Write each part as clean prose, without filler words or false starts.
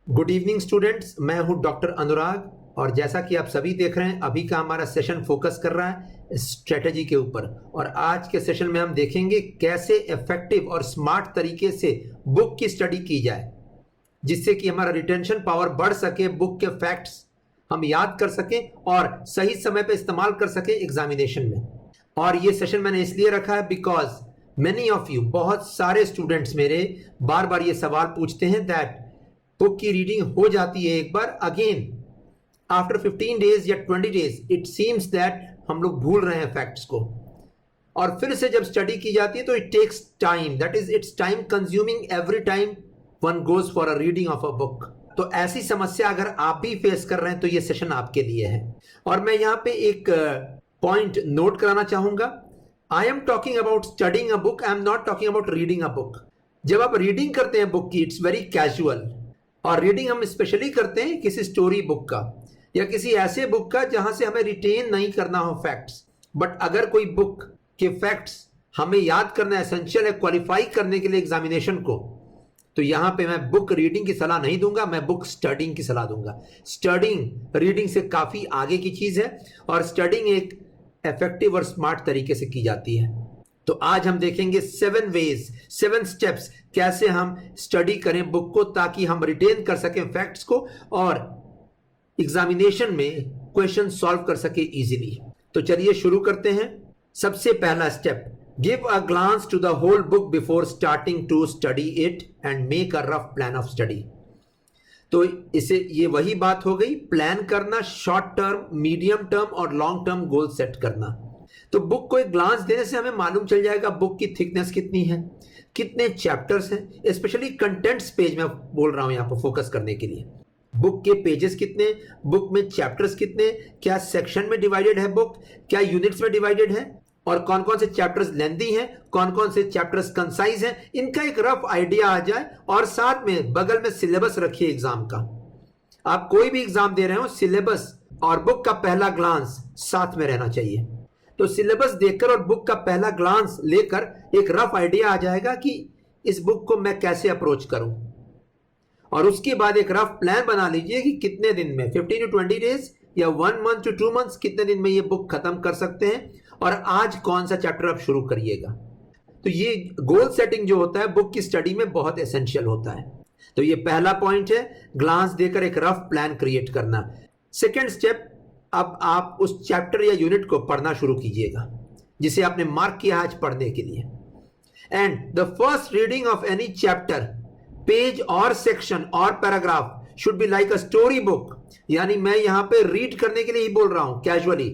Good evening students, मैं हूं doctor अनुराग और जैसा कि आप सभी देख रहे हैं अभी का हमारा सेशन फोकस कर रहा है स्ट्रेटजी के ऊपर। और आज के सेशन में हम देखेंगे कैसे इफेक्टिव और स्मार्ट तरीके से बुक की स्टडी की जाए जिससे कि हमारा रिटेंशन पावर बढ़ सके, बुक के फैक्ट्स हम याद कर सकें और सही समय पे इस्तेमाल कर सकें एग्जामिनेशन में। और ये सेशन मैंने इसलिए रखा है बिकॉज मेनी ऑफ यू, बहुत सारे स्टूडेंट्स मेरे बार बार ये सवाल पूछते हैं दैट बुक की रीडिंग हो जाती है एक बार, अगेन आफ्टर 15 डेज या 20 डेज इट सीम्स दैट हम लोग भूल रहे हैं फैक्ट्स को, और फिर से जब स्टडी की जाती है तो it takes time, that is it's time consuming every time one goes for a reading of a book. तो ऐसी समस्या अगर आप भी फेस कर रहे हैं तो ये सेशन आपके लिए है। और मैं यहाँ पे एक पॉइंट नोट कराना चाहूंगा, I am talking about studying a book, I am not talking about reading a book. जब आप रीडिंग करते हैं बुक की इट्स वेरी कैजुअल, और रीडिंग हम स्पेशली करते हैं किसी स्टोरी बुक का या किसी ऐसे बुक का जहां से हमें रिटेन नहीं करना हो फैक्ट्स। बट अगर कोई बुक के फैक्ट्स हमें याद करना एसेंशियल है क्वालिफाई करने के लिए एग्जामिनेशन को, तो यहां पे मैं बुक रीडिंग की सलाह नहीं दूंगा, मैं बुक स्टडिंग की सलाह दूंगा। स्टडिंग रीडिंग से काफी आगे की चीज है और स्टडिंग एक इफेक्टिव और स्मार्ट तरीके से की जाती है। तो आज हम देखेंगे 7 वेज, 7 स्टेप्स कैसे हम स्टडी करें बुक को ताकि हम रिटेन कर सकें फैक्ट्स को और एग्जामिनेशन में क्वेश्चन सॉल्व कर सके इजीली। तो चलिए शुरू करते हैं। सबसे पहला step, give a glance to the whole book before starting to study it and make a rough plan of study. तो इसे ये वही बात हो गई, प्लान करना, शॉर्ट टर्म, मीडियम टर्म और लॉन्ग टर्म गोल सेट करना। तो बुक को एक ग्लांस देने से हमें मालूम चल जाएगा बुक की थिकनेस कितनी है, कितने चैप्टर्स हैं, स्पेशली कंटेंट्स पेज में बोल रहा हूं यहां पर फोकस करने के लिए। बुक के पेजेस कितने, बुक में चैप्टर्स कितने, क्या सेक्शन में डिवाइडेड है बुक, क्या यूनिट्स में डिवाइडेड है, और कौन कौन से चैप्टर्स लेंथी हैं, कौन कौन से चैप्टर्स कंसाइज हैं, इनका एक रफ आइडिया आ जाए। और साथ में बगल में सिलेबस रखिए एग्जाम का। आप कोई भी एग्जाम दे रहे हो, सिलेबस और बुक का पहला ग्लांस साथ में रहना चाहिए। तो सिलेबस देखकर और बुक का पहला ग्लांस लेकर एक रफ आइडिया आ जाएगा कि इस बुक को मैं कैसे अप्रोच करूं। और उसके बाद एक रफ प्लान बना लीजिए कि कितने दिन में, 15 to 20 डेज या 1 month to 2 months, कितने दिन में ये बुक खत्म कर सकते हैं और आज कौन सा चैप्टर आप शुरू करिएगा। तो ये गोल सेटिंग जो होता है बुक की स्टडी में बहुत एसेंशियल होता है। तो ये पहला पॉइंट है, ग्लांस देकर एक रफ प्लान क्रिएट करना। सेकेंड स्टेप, अब आप उस चैप्टर या यूनिट को पढ़ना शुरू कीजिएगा जिसे आपने मार्क किया आज पढ़ने के लिए। And the first reading of any chapter, page और सेक्शन और paragraph should be like a story book, यानी मैं यहां पे रीड करने के लिए ही बोल रहा हूं casually.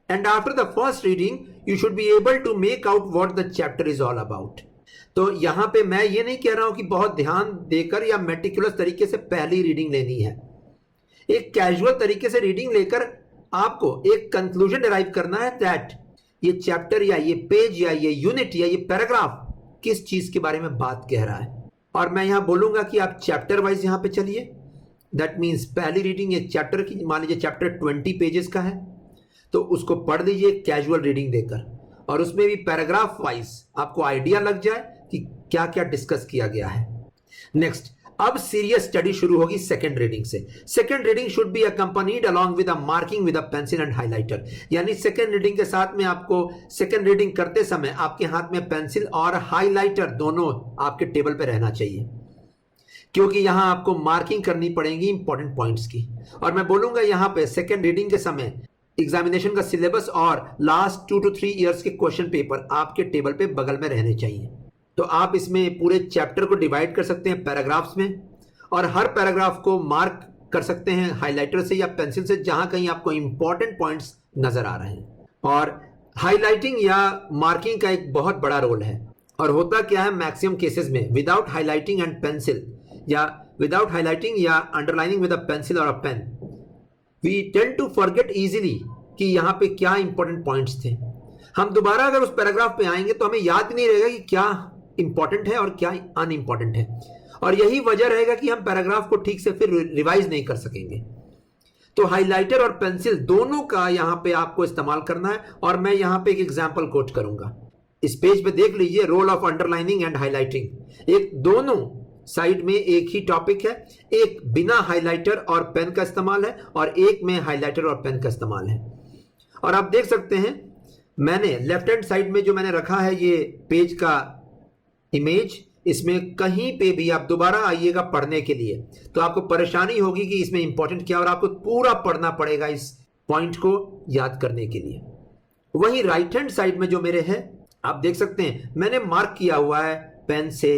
And after the first reading you should be able to make out what the chapter is all about. तो यहां पे मैं ये नहीं कह रहा हूं कि बहुत ध्यान देकर या मेटिकुलस तरीके से पहली रीडिंग लेनी है। एक कैजुअल तरीके से रीडिंग लेकर आपको एक कंक्लूजन डिराइव करना है दैट ये चैप्टर या ये पेज या ये यूनिट या ये पैराग्राफ किस चीज के बारे में बात कह रहा है। और मैं यहां बोलूंगा कि आप चैप्टर वाइज यहां पे चलिए। दैट मीन्स पहली रीडिंग एक चैप्टर की, मान लीजिए चैप्टर 20 पेजेस का है तो उसको पढ़ लीजिए कैजुअल रीडिंग देकर, और उसमें भी पैराग्राफ वाइज आपको आइडिया लग जाए कि क्या क्या डिस्कस किया गया है। नेक्स्ट, अब सीरियस स्टडी शुरू होगी सेकंड रीडिंग से। Second reading should be accompanied along with a marking with a pencil and highlighter, यानी सेकंड रीडिंग के साथ में आपको सेकंड रीडिंग करते समय आपके हाथ में पेंसिल और हाइलाइटर दोनों आपके टेबल पे रहना चाहिए, क्योंकि यहां आपको मार्किंग करनी पड़ेगी इंपॉर्टेंट पॉइंट्स की। और मैं बोलूंगा यहां पे सेकंड रीडिंग के समय एग्जामिनेशन का सिलेबस और लास्ट 2 to 3 ईयर्स के क्वेश्चन पेपर आपके टेबल पे बगल में रहने चाहिए। तो आप इसमें पूरे चैप्टर को डिवाइड कर सकते हैं पैराग्राफ्स में, और हर पैराग्राफ को मार्क कर सकते हैं हाइलाइटर से या पेंसिल से जहां कहीं आपको इंपॉर्टेंट पॉइंट्स नजर आ रहे हैं। और हाइलाइटिंग या मार्किंग का एक बहुत बड़ा रोल है। और होता क्या है मैक्सिमम केसेस में, विदाउट हाइलाइटिंग एंड पेंसिल या विदाउट हाइलाइटिंग या अंडरलाइनिंग विद अ पेंसिल और a pen, we tend to forget easily कि यहां पे क्या इंपॉर्टेंट पॉइंट्स थे। हम दोबारा अगर उस पैराग्राफ पे आएंगे तो हमें याद नहीं रहेगा कि क्या इंपॉर्टेंट है और क्या अनइंपॉर्टेंट है, और यही वजह रहेगा कि हम पैराग्राफ को ठीक से फिर रिवाइज नहीं कर सकेंगे। तो हाइलाइटर और पेंसिल दोनों का यहां पे आपको इस्तेमाल करना है। और मैं यहां पे एक एग्जांपल कोट करूंगा, इस पेज पे देख लीजिए, role of underlining and highlighting. एक दोनों साइड में एक ही टॉपिक है, एक बिना हाइलाइटर और पेन का इस्तेमाल है और एक में हाइलाइटर और पेन का इस्तेमाल है। और आप देख सकते हैं मैंने लेफ्ट हैंड साइड में जो मैंने रखा है ये पेज का इमेज, इसमें कहीं पे भी आप दोबारा आइएगा पढ़ने के लिए तो आपको परेशानी होगी कि इसमें इंपॉर्टेंट क्या, और आपको पूरा पढ़ना पड़ेगा इस पॉइंट को याद करने के लिए। वहीं राइट हैंड साइड में जो मेरे है आप देख सकते हैं मैंने मार्क किया हुआ है पेन से,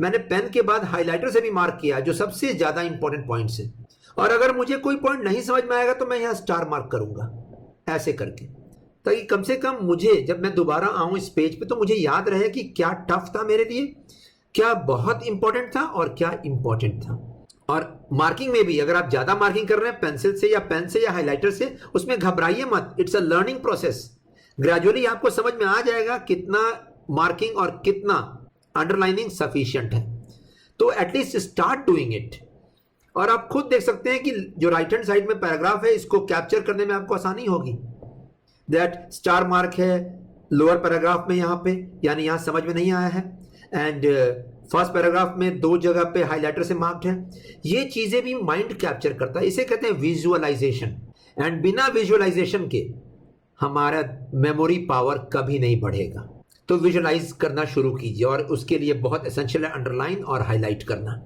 मैंने पेन के बाद हाइलाइटर से भी मार्क किया जो सबसे ज्यादा इंपॉर्टेंट पॉइंट्स है। और अगर मुझे कोई पॉइंट नहीं समझ में आएगा तो मैं यहां स्टार मार्क करूंगा ऐसे करके, ताकि कम से कम मुझे जब मैं दोबारा आऊं इस पेज पे तो मुझे याद रहे कि क्या टफ था मेरे लिए, क्या बहुत इंपॉर्टेंट था और क्या इंपॉर्टेंट था। और मार्किंग में भी अगर आप ज्यादा मार्किंग कर रहे हैं पेंसिल से या पेन से या हाइलाइटर से, उसमें घबराइए मत, it's a learning process. Gradually आपको समझ में आ जाएगा कितना मार्किंग और कितना अंडरलाइनिंग सफिशिएंट है, तो एटलीस्ट स्टार्ट डूइंग इट। और आप खुद देख सकते हैं कि जो राइट हैंड साइड में पैराग्राफ है इसको कैप्चर करने में आपको आसानी होगी। दैट स्टार मार्क है लोअर पैराग्राफ में यहां पे, यानी यहां समझ में नहीं आया है, एंड फर्स्ट पैराग्राफ में 2 जगह पे हाइलाइटर से मार्क्ड है। ये चीजें भी माइंड कैप्चर करता है, इसे कहते हैं विजुअलाइजेशन। एंड बिना विजुअलाइजेशन के हमारा मेमोरी पावर कभी नहीं बढ़ेगा। तो विजुअलाइज करना शुरू कीजिए और उसके लिए बहुत एसेंशियल है अंडरलाइन और हाईलाइट करना।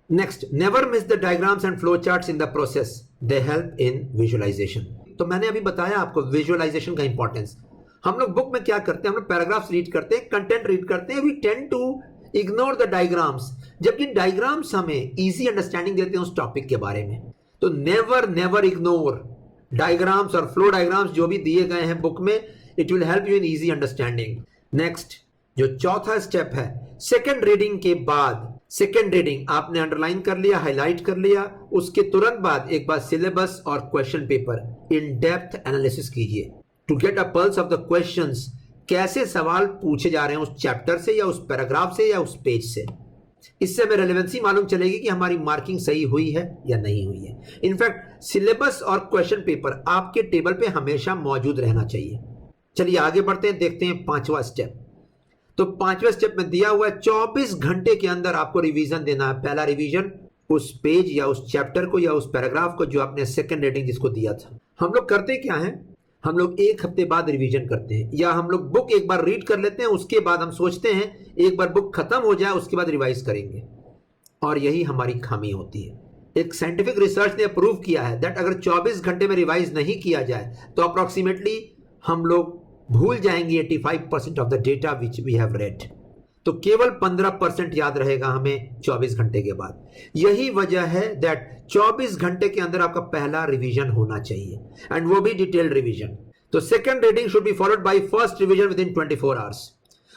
Next, never miss the diagrams and flow charts in the process, they help in visualization. तो मैंने अभी बताया आपको विजुअलाइजेशन का इंपॉर्टेंस। हम लोग बुक में क्या करते हैं, हम लोग पैराग्राफ्स रीड करते हैं, कंटेंट रीड करते हैं, we tend to ignore the diagrams, जबकि डायग्राम्स हमें इजी अंडरस्टैंडिंग देते हैं उस टॉपिक के बारे में। तो नेवर नेवर इग्नोर डायग्राम्स और फ्लो डायग्राम्स जो भी दिए गए हैं बुक में, it will help you in easy understanding. Next, जो चौथा स्टेप है, सेकेंड रीडिंग के बाद, सेकेंड रीडिंग आपने अंडरलाइन कर लिया, हाईलाइट कर लिया, उसके तुरंत बाद एक बार सिलेबस और question paper in depth analysis कीजिए to get a pulse of the questions. कैसे सवाल पूछे जा रहे हैं उस चैप्टर से या उस पैराग्राफ से या उस पेज से, इससे हमें रेलेवेंसी मालूम चलेगी कि हमारी मार्किंग सही हुई है या नहीं हुई है। इनफैक्ट सिलेबस और क्वेश्चन पेपर आपके टेबल पे हमेशा मौजूद रहना चाहिए। चलिए आगे बढ़ते हैं, देखते हैं 5वां स्टेप। तो 5वें स्टेप में दिया हुआ है 24 घंटे के अंदर आपको रिवीजन देना है। पहला रिवीजन उस पेज या उस चैप्टर को या उस पैराग्राफ को जो आपने सेकंड रीडिंग जिसको दिया था। हम लोग करते क्या है, हम लोग 1 हफ्ते बाद रिवीजन करते हैं, या हम लोग बुक एक बार रीड कर लेते हैं, उसके बाद हम सोचते हैं एक बार बुक खत्म हो जाए उसके बाद रिवाइज करेंगे, और यही हमारी खामी होती है। एक साइंटिफिक रिसर्च ने प्रूव किया है दैट अगर 24 घंटे में रिवाइज नहीं किया जाए तो अप्रोक्सीमेटली हम लोग भूल जाएंगे 85% of the data which we have read. तो केवल 15% याद रहेगा हमें 24 घंटे के बाद। यही वजह है दैट 24 घंटे के अंदर आपका पहला रिवीजन होना चाहिए, एंड वो भी डिटेल्ड रिवीजन। तो second reading should be followed by first revision with in 24 hours.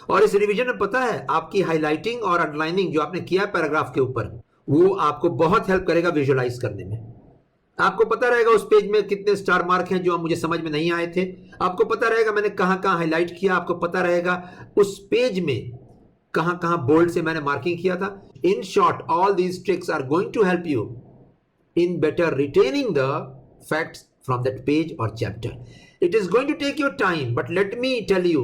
और इस रिवीजन में पता है आपकी हाईलाइटिंग और अंडरलाइनिंग जो आपने किया पैराग्राफ के ऊपर, वो आपको बहुत हेल्प करेगा विजुअलाइज करने में। आपको पता रहेगा उस पेज में कितने स्टार मार्क हैं जो मुझे समझ में नहीं आए थे, आपको पता रहेगा मैंने कहां कहां हाईलाइट किया, आपको पता रहेगा उस पेज में कहां कहां बोल्ड से मैंने मार्किंग किया था। In short, all these tricks are going to help you in better retaining the facts from that page और chapter. It is going to take your time, but let me tell you,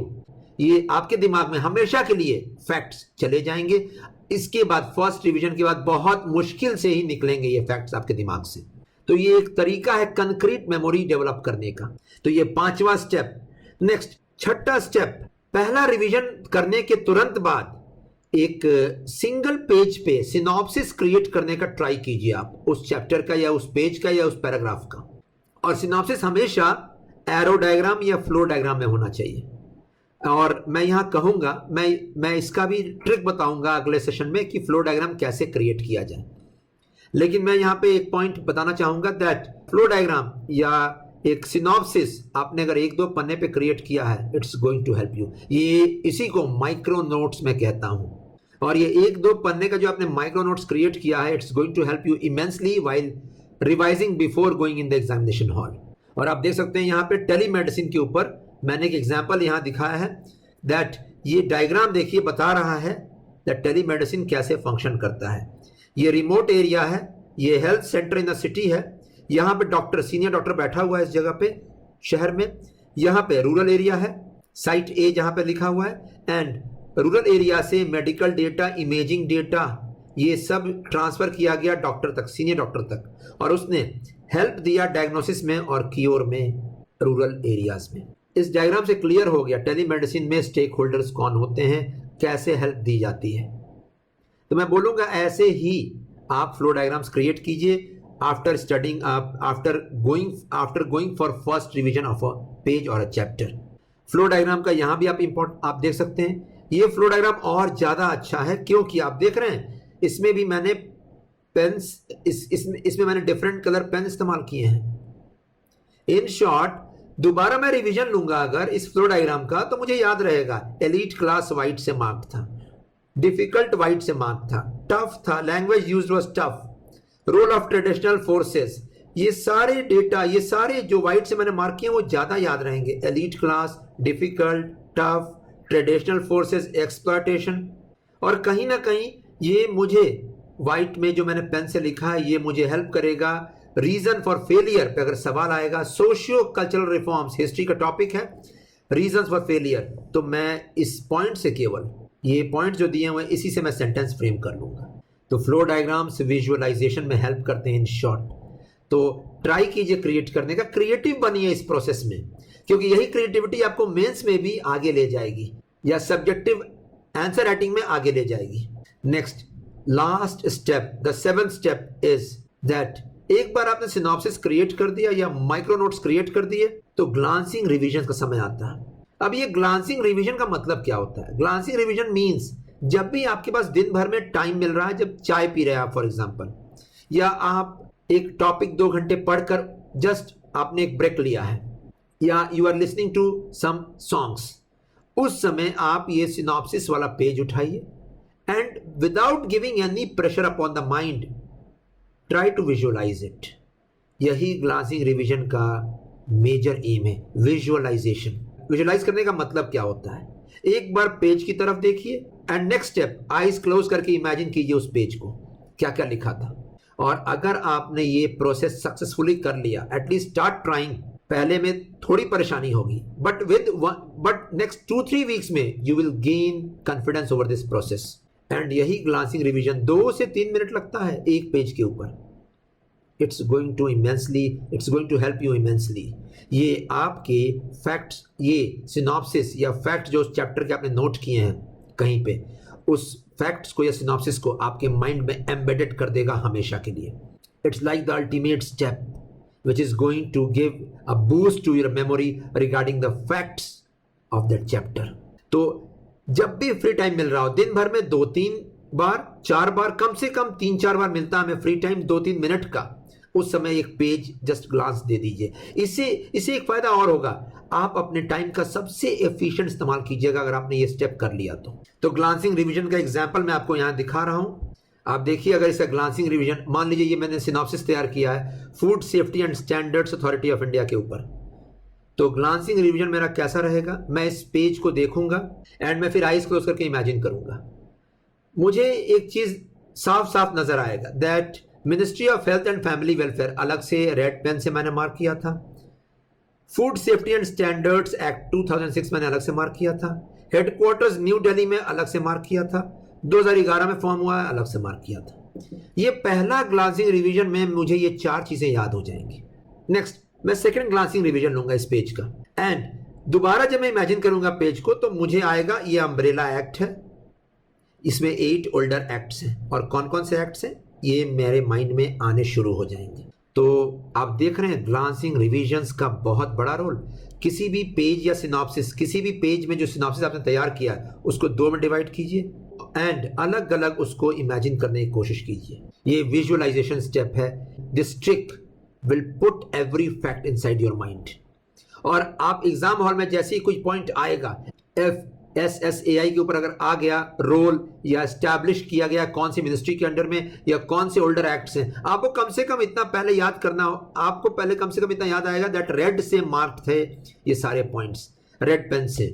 ये आपके दिमाग में हमेशा के लिए facts चले जाएंगे। इसके बाद फर्स्ट रिवीजन के बाद बहुत मुश्किल से ही निकलेंगे ये फैक्ट्स आपके दिमाग से। तो ये एक तरीका है कंक्रीट मेमोरी डेवलप करने का। तो ये 5वां स्टेप। नेक्स्ट, 6ठा स्टेप, पहला रिवीजन करने के तुरंत बाद एक सिंगल पेज पे सिनॉप्सिस क्रिएट करने का ट्राई कीजिए आप, उस चैप्टर का या उस पेज का या उस पैराग्राफ का। और सिनॉप्सिस हमेशा एरो डायग्राम या फ्लो डायग्राम में होना चाहिए। और मैं यहां कहूंगा, मैं इसका भी ट्रिक बताऊंगा अगले सेशन में कि फ्लो डायग्राम कैसे क्रिएट किया जाए। लेकिन मैं यहां पे एक पॉइंट बताना चाहूंगा दैट फ्लो डायग्राम या एक सिनॉप्सिस आपने अगर 1-2 पन्ने पे क्रिएट किया है, it's going to help you. ये इसी को माइक्रो नोट्स में कहता हूं, और ये 1-2 पन्ने का जो आपने माइक्रो नोट्स क्रिएट किया है, it's going to help you immensely while revising before going in the examination hall. और आप देख सकते हैं यहाँ पे टेलीमेडिसिन के ऊपर मैंने एक एग्जाम्पल यहाँ दिखाया है दैट ये डायग्राम देखिए बता रहा है दैट टेलीमेडिसिन कैसे फंक्शन करता है। ये रिमोट एरिया है, ये health centre in the city है, यहाँ पे डॉक्टर, सीनियर डॉक्टर बैठा हुआ है इस जगह पे शहर में। यहाँ पे रूरल एरिया है, साइट ए जहाँ पे लिखा हुआ है, एंड रूरल एरिया से मेडिकल डेटा, इमेजिंग डेटा ये सब ट्रांसफर किया गया डॉक्टर तक, सीनियर डॉक्टर तक, और उसने हेल्प दिया डायग्नोसिस में और क्योर में रूरल एरियाज में। इस डायग्राम से क्लियर हो गया टेलीमेडिसिन में स्टेक होल्डर्स कौन होते हैं, कैसे हेल्प दी जाती है। तो मैं बोलूँगा ऐसे ही आप फ्लो डायग्राम्स क्रिएट कीजिए after studying, after going for first revision of a page और अ चैप्टर। फ्लो डायग्राम का यहाँ भी आप देख सकते हैं। ये फ्लो डायग्राम और ज़्यादा अच्छा है क्योंकि आप देख रहे हैं इसमें भी मैंने पेन्स, इसमें मैंने डिफरेंट कलर पेन इस्तेमाल किए हैं। इन शॉर्ट, दोबारा मैं रिवीजन लूंगा अगर इस फ्लो डायग्राम का तो मुझे याद रहेगा एलीट क्लास वाइट से मार्क था, डिफिकल्ट वाइट से मार्क था, टफ था, language used was tough, role of traditional forces, ये सारे डेटा, ये सारे जो वाइट से मैंने मार्क किए वो ज्यादा याद रहेंगे। Elite class, difficult, tough, traditional forces, exploitation, और कहीं ना कहीं ये मुझे वाइट में जो मैंने पेन से लिखा है ये मुझे हेल्प करेगा रीजन फॉर फेलियर पे अगर सवाल आएगा। सोशियो कल्चरल रिफॉर्म्स हिस्ट्री का टॉपिक है, रीजन फॉर फेलियर, तो मैं इस पॉइंट से, केवल ये पॉइंट जो दिए हुए इसी से मैं सेंटेंस फ्रेम कर लूंगा। तो फ्लो डायग्राम्स विजुअलाइजेशन में हेल्प करते हैं इन शॉर्ट। तो ट्राई कीजिए क्रिएट करने का, क्रिएटिव बनिए इस प्रोसेस में, क्योंकि यही क्रिएटिविटी आपको मेंस में भी आगे ले जाएगी या सब्जेक्टिव आंसर राइटिंग में आगे ले जाएगी। Next, last step, the 7th step is that एक बार आपने सिनॉप्सिस क्रिएट कर दिया या माइक्रो नोट्स क्रिएट कर दिए तो ग्लांसिंग रिवीजन का समय आता है। अब ये ग्लांसिंग रिवीजन का मतलब क्या होता है? ग्लांसिंग रिवीजन मींस जब भी आपके पास दिन भर में टाइम मिल रहा है, जब चाय पी रहे हैं आप फॉर एग्जांपल, या आप एक टॉपिक 2 घंटे पढ़कर जस्ट आपने एक ब्रेक लिया है, या you are listening to some songs, उस समय आप ये सिनॉप्सिस वाला पेज उठाइए and without giving any pressure upon the mind try to visualize it. यही ग्लांसिंग रिवीजन का मेजर एम है, विजुअलाइजेशन। विजुअलाइज करने का मतलब क्या होता है? एक बार पेज की तरफ देखिए and next step eyes close करके इमेजिन कीजिए उस पेज को, क्या क्या लिखा था। और अगर आपने ये प्रोसेस सक्सेसफुली कर लिया, एटलीस्ट स्टार्ट ट्राइंग, पहले में थोड़ी परेशानी होगी बट नेक्स्ट 2-3 वीक्स में you will gain confidence over this process. And यही ग्लांसिंग रिवीजन 2 से 3 मिनट लगता है एक पेज के ऊपर। It's going to help you immensely. ये आपके फैक्ट्स, ये सिनॉप्सिस या फैक्ट जो चैप्टर के आपने नोट किए हैं कहीं पे, उस फैक्ट्स को या सिनॉप्सिस को आपके माइंड में एम्बेडेड कर देगा हमेशा के लिए। It's like the ultimate step which is going to give a boost to your memory regarding the facts of that chapter। तो जब भी फ्री टाइम मिल रहा हो, दिन भर में 2-3 बार, 4 बार, कम से कम 3-4 बार मिलता है हमें फ्री टाइम 2-3 मिनट का, उस समय एक पेज जस्ट ग्लांस दे दीजिए। इससे एक फायदा और होगा, आप अपने टाइम का सबसे एफिशिएंट इस्तेमाल कीजिएगा अगर आपने ये स्टेप कर लिया तो ग्लांसिंग रिवीजन का एग्जांपल मैं आपको यहां दिखा रहा हूं। आप देखिए, अगर इसका ग्लांसिंग रिवीजन, मान लीजिए ये मैंने सिनॉप्सिस तैयार किया है food safety and standards authority of India के ऊपर, तो ग्लांसिंग रिवीजन मेरा कैसा रहेगा? मैं इस पेज को देखूंगा एंड मैं फिर आईज क्लोज करके इमेजिन करूंगा। मुझे एक चीज साफ साफ नजर आएगा that ministry of health and family welfare अलग से रेड पेन से मैंने मार्क किया था, food safety and standards act 2006 मैंने अलग से मार्क किया था, हेडक्वार्टर्स न्यू दिल्ली में अलग से मार्क किया था, 2011 में फॉर्म हुआ है अलग से मार्क किया था। ये पहला ग्लांसिंग रिवीजन में मुझे ये 4 चीजें याद हो जाएंगी। नेक्स्ट, मैं सेकंड ग्लांसिंग रिवीजन लूंगा इस पेज का एंड दोबारा जब मैं इमेजिन करूंगा पेज को तो मुझे आएगा ये अम्ब्रेला एक्ट है, इसमें 8 ओल्डर एक्ट्स हैं, और कौन कौन से एक्ट्स हैं ये मेरे माइंड में आने शुरू हो जाएंगे। तो आप देख रहे हैं ग्लांसिंग रिवीजन्स का बहुत बड़ा रोल। किसी भी पेज या सिनॉप्सिस, किसी भी पेज में जो सिनॉप्सिस आपने तैयार किया है उसको 2 में डिवाइड कीजिए एंड अलग अलग उसको इमेजिन करने की कोशिश कीजिए। ये विजुअलाइजेशन स्टेप है। This trick will put every fact inside your mind, और आप एग्जाम हॉल में जैसे ही कुछ पॉइंट आएगा, FSSAI के ऊपर अगर आ गया रोल या एस्टैब्लिश किया गया कौन सी मिनिस्ट्री के अंडर में या कौन से ओल्डर एक्ट्स हैं, आपको कम से कम इतना पहले याद करना हो, आपको पहले कम से कम इतना याद आएगा दैट रेड से मार्क थे ये सारे पॉइंट्स, रेड पेन से,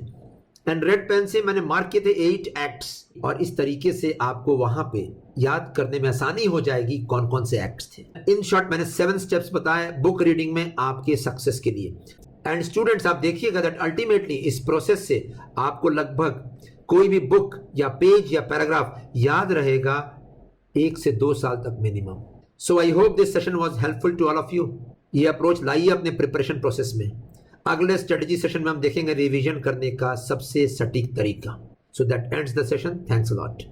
एंड रेड पेन से मैंने मार्क किए थे 8 एक्ट्स, और इस तरीके से आपको वहां पे याद करने में आसानी हो जाएगी कौन कौन से एक्ट्स थे। इन शॉर्ट मैंने 7 स्टेप्स बताए बुक रीडिंग में आपके सक्सेस के लिए। एंड स्टूडेंट्स, आप देखिएगा दैट अल्टीमेटली इस प्रोसेस से आपको लगभग कोई भी बुक या पेज या पैराग्राफ याद रहेगा 1 से 2 साल तक minimum. So I hope this session was helpful to all of you. ये अप्रोच लाइए अपने प्रिपरेशन प्रोसेस में। अगले स्ट्रेटजी सेशन में हम देखेंगे रिवीजन करने का सबसे सटीक तरीका। So that ends the session. Thanks a lot.